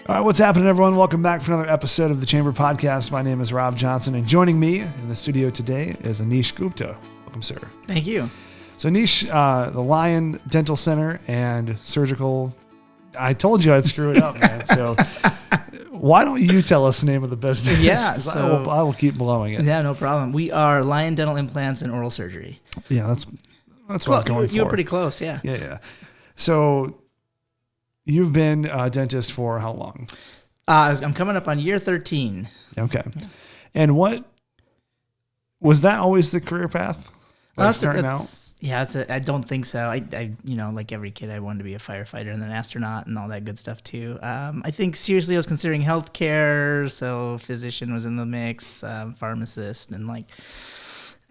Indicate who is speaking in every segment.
Speaker 1: All right, what's happening, everyone? Welcome back for another episode of the Chamber Podcast. My name is Rob Johnson, and joining me in the studio today is Anish Gupta. Welcome, sir.
Speaker 2: Thank you.
Speaker 1: So, Anish, the Lyon Dental Center and Surgical. I told you I'd screw it up, man. So, why don't you tell us the name of the business?
Speaker 2: Yeah, so
Speaker 1: I will keep blowing it.
Speaker 2: Yeah, no problem. We are Lyon Dental Implants and Oral Surgery.
Speaker 1: Yeah, that's what I was going for.
Speaker 2: You were pretty close, yeah.
Speaker 1: Yeah. So, you've been a dentist for how long?
Speaker 2: I'm coming up on year 13.
Speaker 1: Okay. And what was that always the career path? Starting out?
Speaker 2: Yeah, I don't think so. I like every kid, I wanted to be a firefighter and an astronaut and all that good stuff too. I think seriously I was considering healthcare, so physician was in the mix, pharmacist, and like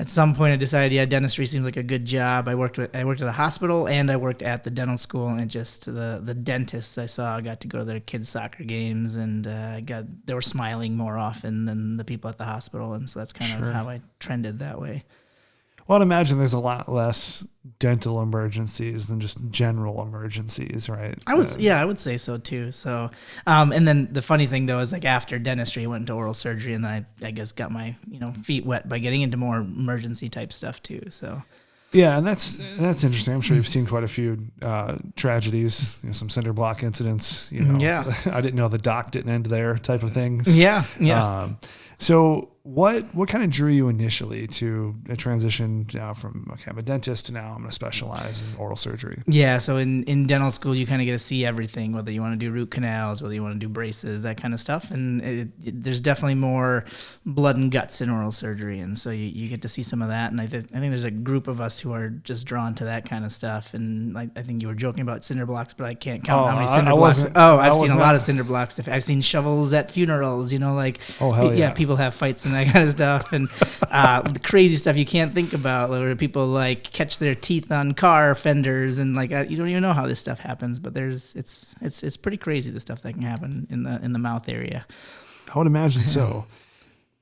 Speaker 2: at some point I decided, yeah, dentistry seems like a good job. I worked at a hospital and I worked at the dental school, and just the dentists I saw, I got to go to their kids' soccer games, and they were smiling more often than the people at the hospital, and so that's kind of how I trended that way.
Speaker 1: Well, I'd imagine there's a lot less dental emergencies than just general emergencies, right?
Speaker 2: I would say so too. So, and then the funny thing though is like after dentistry, I went into oral surgery, and then I guess got my feet wet by getting into more emergency type stuff too. So.
Speaker 1: Yeah, and that's interesting. I'm sure you've seen quite a few tragedies, some cinder block incidents.
Speaker 2: Yeah.
Speaker 1: I didn't know the doc didn't end there type of things.
Speaker 2: Yeah.
Speaker 1: So what kind of drew you initially to a transition from I'm a dentist to now I'm going to specialize in oral surgery?
Speaker 2: Yeah, so in dental school you kind of get to see everything, whether you want to do root canals, whether you want to do braces, that kind of stuff, and there's definitely more blood and guts in oral surgery, and so you get to see some of that, and I think there's a group of us who are just drawn to that kind of stuff, and I think you were joking about cinder blocks, but I can't count how many cinder blocks. I've seen a lot of cinder blocks. I've seen shovels at funerals, people have fights and that kind of stuff, and the crazy stuff you can't think about, where people like catch their teeth on car fenders, and like you don't even know how this stuff happens, but it's pretty crazy, the stuff that can happen in the mouth area.
Speaker 1: I would imagine so.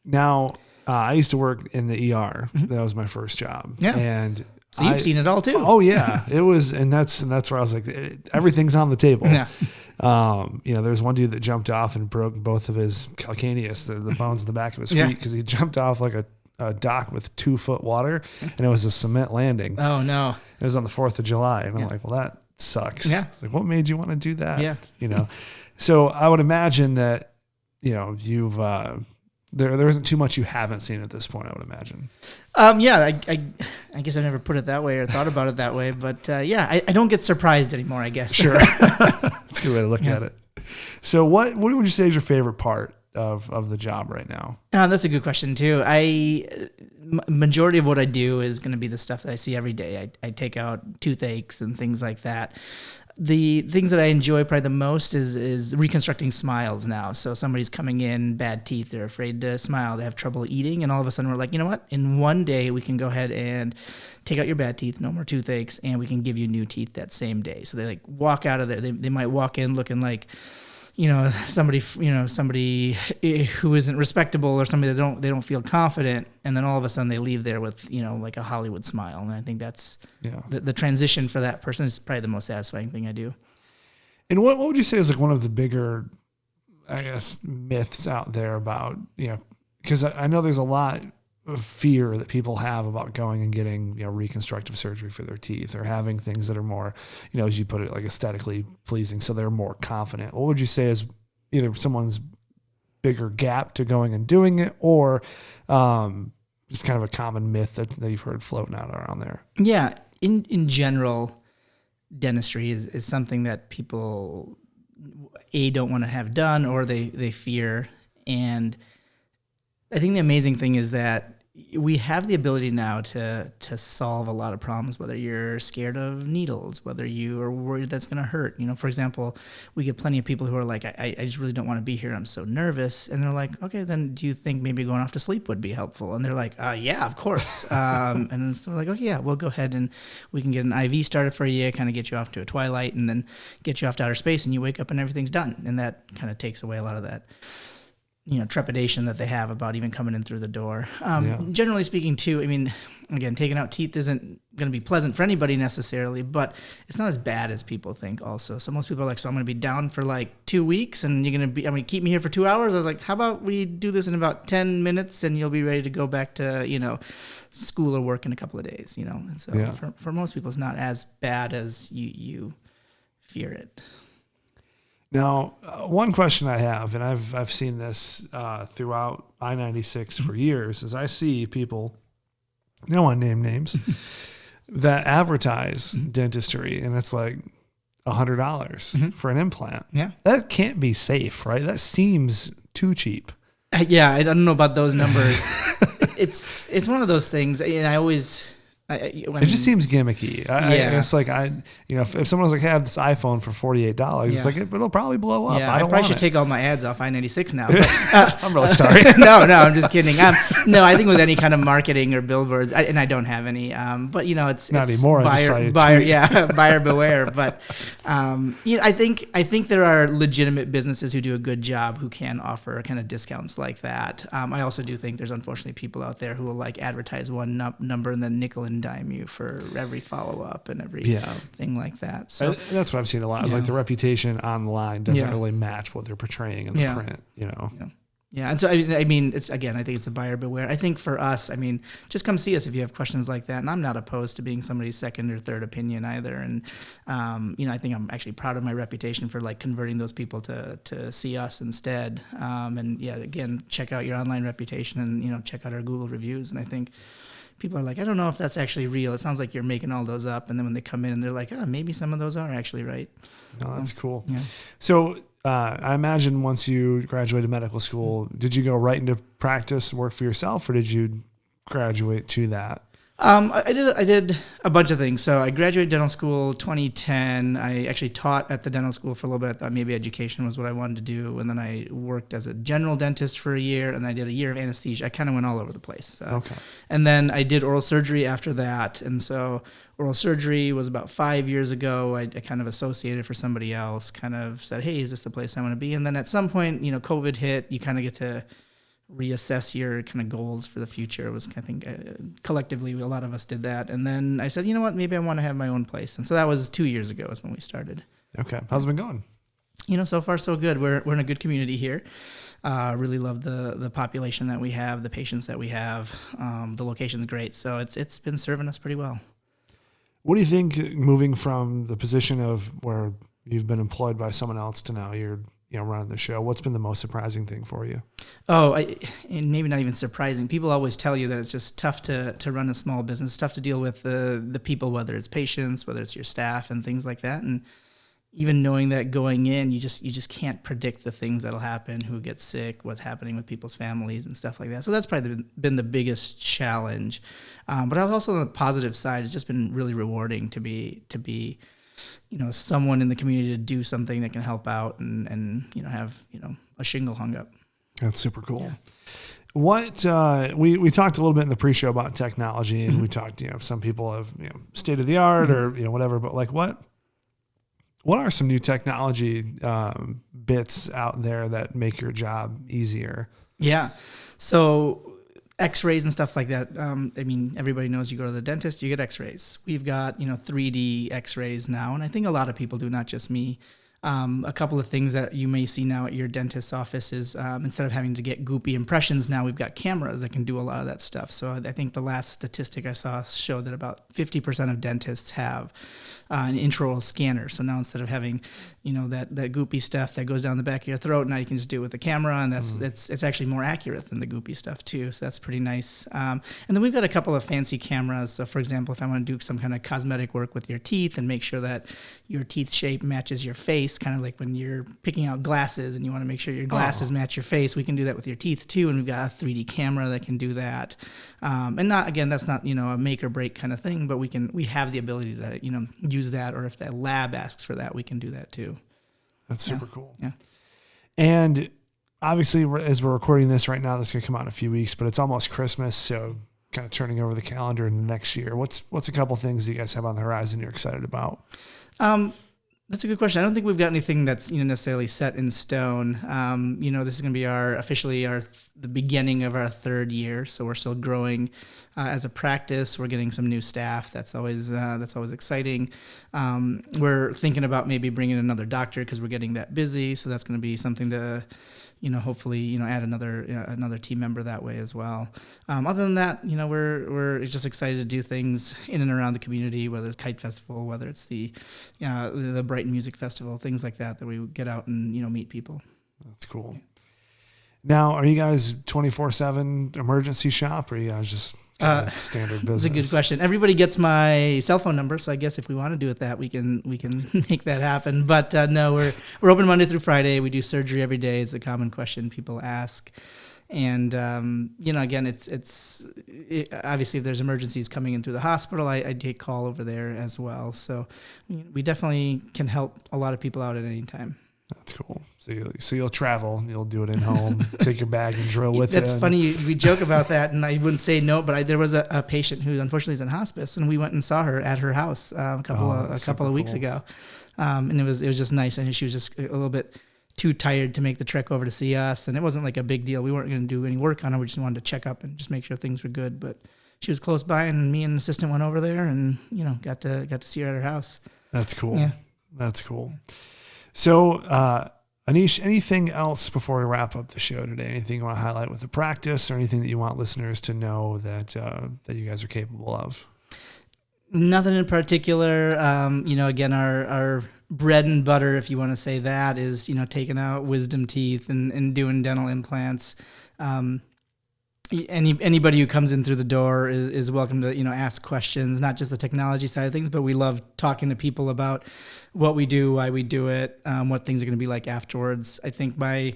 Speaker 1: Now, I used to work in the ER. That was my first job.
Speaker 2: Yeah,
Speaker 1: and
Speaker 2: so you've seen it all too.
Speaker 1: Oh yeah, it was, and that's where I was like, everything's on the table.
Speaker 2: Yeah.
Speaker 1: There's one dude that jumped off and broke both of his calcaneus, the bones in the back of his feet, because he jumped off like a dock with 2 foot water, and it was a cement landing.
Speaker 2: Oh no!
Speaker 1: It was on the 4th of July, and I'm like, well, that sucks.
Speaker 2: Yeah.
Speaker 1: It's like, what made you want to do that?
Speaker 2: Yeah.
Speaker 1: So I would imagine that you've there isn't too much you haven't seen at this point, I would imagine.
Speaker 2: I guess I've never put it that way or thought about it that way, but I don't get surprised anymore, I guess.
Speaker 1: Sure. That's a good way to look at it. So what would you say is your favorite part of the job right now?
Speaker 2: That's a good question too. Majority of what I do is going to be the stuff that I see every day. I take out toothaches and things like that. The things that I enjoy probably the most is reconstructing smiles now. So somebody's coming in, bad teeth, they're afraid to smile, they have trouble eating, and all of a sudden we're like, you know what? In one day we can go ahead and take out your bad teeth, no more toothaches, and we can give you new teeth that same day. So they like walk out of there. They might walk in looking like somebody who isn't respectable, or somebody that they don't feel confident, and then all of a sudden they leave there with like a Hollywood smile. And I think that's the transition for that person is probably the most satisfying thing I do.
Speaker 1: And what would you say is like one of the bigger, I guess, myths out there about because I know there's a lot of fear that people have about going and getting reconstructive surgery for their teeth, or having things that are more as you put it, like aesthetically pleasing, so they're more confident. What would you say is either someone's bigger gap to going and doing it, or just kind of a common myth that you've heard floating out around there?
Speaker 2: Yeah, in general, dentistry is something that people don't want to have done, or they fear. And I think the amazing thing is that we have the ability now to solve a lot of problems, whether you're scared of needles, whether you are worried that's going to hurt. For example, we get plenty of people who are like, I just really don't want to be here, I'm so nervous. And they're like, okay, then do you think maybe going off to sleep would be helpful? And they're like, yeah, of course. And so we're like, okay, yeah, we'll go ahead and we can get an IV started for you, kind of get you off to a twilight, and then get you off to outer space, and you wake up and everything's done. And that kind of takes away a lot of that. trepidation that they have about even coming in through the door. Generally speaking too, I mean, again, taking out teeth isn't going to be pleasant for anybody necessarily, but it's not as bad as people think also. So most people are like, so I'm going to be down for like 2 weeks and you're going to keep me here for 2 hours. I was like, how about we do this in about 10 minutes and you'll be ready to go back to, school or work in a couple of days, And so for most people, it's not as bad as you fear it.
Speaker 1: Now, one question I have, and I've seen this throughout I-96 for years, is I see people, I don't want to name names, that advertise dentistry, and it's like $100 for an implant.
Speaker 2: Yeah,
Speaker 1: that can't be safe, right? That seems too cheap.
Speaker 2: Yeah, I don't know about those numbers. It's one of those things, and I always.
Speaker 1: It just seems gimmicky. It's like if someone was like, "Hey, I have this iPhone for $48," it's like it'll probably blow up.
Speaker 2: Yeah, I probably should take all my ads off I-96 now. But,
Speaker 1: I'm really sorry.
Speaker 2: No, I'm just kidding. No, I think with any kind of marketing or billboards, and I don't have any. But it's
Speaker 1: not anymore.
Speaker 2: Buyer beware. But I think there are legitimate businesses who do a good job who can offer kind of discounts like that. I also do think there's unfortunately people out there who will like advertise one number and then nickel and dime you for every follow-up and every thing like that. So
Speaker 1: that's what I've seen a lot. It's like the reputation online doesn't really match what they're portraying in the print,
Speaker 2: Yeah. And so, I mean, I think it's a buyer beware. I think for us, I mean, just come see us if you have questions like that. And I'm not opposed to being somebody's second or third opinion either. And, I think I'm actually proud of my reputation for like converting those people to see us instead. Again, check out your online reputation and, check out our Google reviews. And I think people are like, I don't know if that's actually real. It sounds like you're making all those up. And then when they come in and they're like, maybe some of those are actually right.
Speaker 1: No, that's cool.
Speaker 2: Yeah.
Speaker 1: So I imagine once you graduated medical school, did you go right into practice and work for yourself, or did you graduate to that?
Speaker 2: I did a bunch of things. So I graduated dental school 2010. I actually taught at the dental school for a little bit. I thought maybe education was what I wanted to do. And then I worked as a general dentist for a year, and I did a year of anesthesia. I kind of went all over the place.
Speaker 1: Okay.
Speaker 2: And then I did oral surgery after that. And so oral surgery was about 5 years ago. I kind of associated for somebody else, kind of said, hey, is this the place I want to be? And then at some point, COVID hit. You kind of get to reassess your kind of goals for the future. It was, I think, collectively, a lot of us did that. And then I said, you know what, maybe I want to have my own place. And so that was 2 years ago is when we started.
Speaker 1: Okay. How's it been going?
Speaker 2: So far so good. We're in a good community here. Really love the population that we have, the patients that we have. The location's great. So it's been serving us pretty well.
Speaker 1: What do you think, moving from the position of where you've been employed by someone else to now you're running the show, what's been the most surprising thing for you?
Speaker 2: And maybe not even surprising. People always tell you that it's just tough to run a small business. It's tough to deal with the people, whether it's patients, whether it's your staff and things like that. And even knowing that going in, you just can't predict the things that'll happen, who gets sick, what's happening with people's families and stuff like that. So that's probably been the biggest challenge. But also on the positive side, it's just been really rewarding to be someone in the community to do something that can help out and have, a shingle hung up.
Speaker 1: That's super cool. Yeah. What, we talked a little bit in the pre-show about technology, and we talked, some people have, state of the art or, whatever, but like what are some new technology, bits out there that make your job easier?
Speaker 2: Yeah. So X-rays and stuff like that. Everybody knows you go to the dentist, you get X-rays. We've got, 3D X-rays now, and I think a lot of people do, not just me. A couple of things that you may see now at your dentist's office is instead of having to get goopy impressions, now we've got cameras that can do a lot of that stuff. So I think the last statistic I saw showed that about 50% of dentists have an intraoral scanner. So now instead of having, that goopy stuff that goes down the back of your throat, now you can just do it with the camera, and it's actually more accurate than the goopy stuff too. So that's pretty nice. And then we've got a couple of fancy cameras. So for example, if I want to do some kind of cosmetic work with your teeth and make sure that your teeth shape matches your face, kind of like when you're picking out glasses and you want to make sure your glasses match your face, we can do that with your teeth too. And we've got a 3D camera that can do that. And that's not, a make or break kind of thing, but we have the ability to, use that, or if that lab asks for that, we can do that too.
Speaker 1: That's super cool.
Speaker 2: Yeah.
Speaker 1: And obviously, as we're recording this right now, this is going to come out in a few weeks, but it's almost Christmas. So kind of turning over the calendar in the next year. What's a couple things that you guys have on the horizon you're excited about?
Speaker 2: That's a good question. I don't think we've got anything that's necessarily set in stone. This is going to be officially the beginning of our third year, so we're still growing as a practice. We're getting some new staff. That's always exciting. We're thinking about maybe bringing another doctor because we're getting that busy. So that's going to be something to hopefully add another team member that way as well. Other than that, we're just excited to do things in and around the community, whether it's Kite Festival, whether it's the Brighton Music Festival, things like that we get out and meet people.
Speaker 1: That's cool. Now, are you guys 24/7 emergency shop, or are you guys just kind of standard business?
Speaker 2: That's a good question. Everybody gets my cell phone number, so I guess if we want to do it we can make that happen. But no, we're open Monday through Friday. We do surgery every day. It's a common question people ask. And, again, it's obviously if there's emergencies coming in through the hospital, I take call over there as well. So we definitely can help a lot of people out at any time.
Speaker 1: That's cool. So you'll travel, you'll do it in home, take your bag and drill with it.
Speaker 2: That's funny. We joke about that, and I wouldn't say no, but there was a patient who unfortunately is in hospice, and we went and saw her at her house a couple of weeks ago, and it was just nice. And she was just a little bit too tired to make the trek over to see us, and it wasn't like a big deal. We weren't going to do any work on her. We just wanted to check up and just make sure things were good. But she was close by, and me and an assistant went over there, and got to see her at her house.
Speaker 1: That's cool.
Speaker 2: Yeah,
Speaker 1: that's cool. So, Anish, anything else before we wrap up the show today? Anything you want to highlight with the practice, or anything that you want listeners to know that you guys are capable of?
Speaker 2: Nothing in particular. Again, our bread and butter, if you want to say that, is taking out wisdom teeth and doing dental implants. Anybody who comes in through the door is welcome to ask questions, not just the technology side of things, but we love talking to people about what we do, why we do it, what things are going to be like afterwards. I think my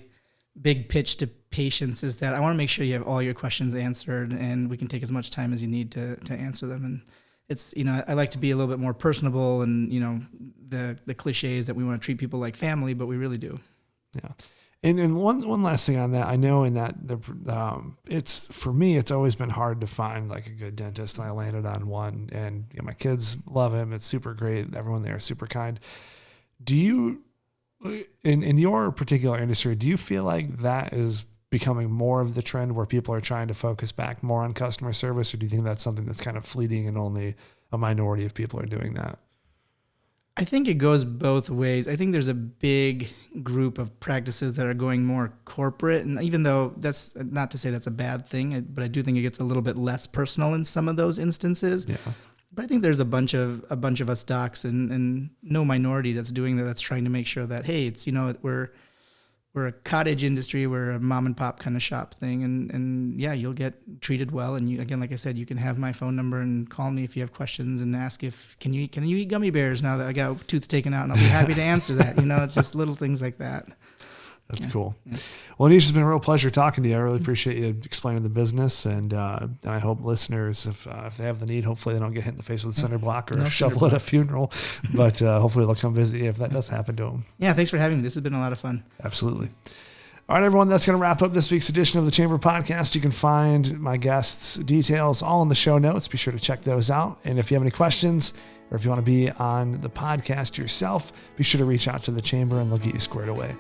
Speaker 2: big pitch to patients is that I want to make sure you have all your questions answered, and we can take as much time as you need to answer them. And it's I like to be a little bit more personable, and the cliches that we want to treat people like family, but we really do.
Speaker 1: Yeah. And one last thing on that, I know in that for me, it's always been hard to find like a good dentist, and I landed on one, and my kids love him. It's super great. Everyone there is super kind. Do you, in your particular industry, do you feel like that is becoming more of the trend where people are trying to focus back more on customer service, or do you think that's something that's kind of fleeting and only a minority of people are doing that?
Speaker 2: I think it goes both ways. I think there's a big group of practices that are going more corporate, and even though that's not to say that's a bad thing, but I do think it gets a little bit less personal in some of those instances.
Speaker 1: Yeah.
Speaker 2: But I think there's a bunch of us docs and no minority that's doing that. That's trying to make sure that, hey, it's we're a cottage industry, we're a mom and pop kind of shop thing, and yeah, you'll get treated well. And you, again, like I said, you can have my phone number and call me if you have questions and ask can you eat gummy bears now that I got tooth taken out, and I'll be happy to answer that. It's just little things like that.
Speaker 1: That's cool. Yeah. Well, Anish, it's been a real pleasure talking to you. I really appreciate you explaining the business, and I hope listeners, if they have the need, hopefully they don't get hit in the face with a cinder block or a shovel at a funeral, but hopefully they'll come visit you if that does happen to them.
Speaker 2: Yeah, thanks for having me. This has been a lot of fun.
Speaker 1: Absolutely. All right, everyone, that's going to wrap up this week's edition of the Chamber Podcast. You can find my guests' details all in the show notes. Be sure to check those out. And if you have any questions, or if you want to be on the podcast yourself, be sure to reach out to the Chamber and they'll get you squared away.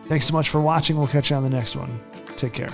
Speaker 1: Thanks so much for watching. We'll catch you on the next one. Take care.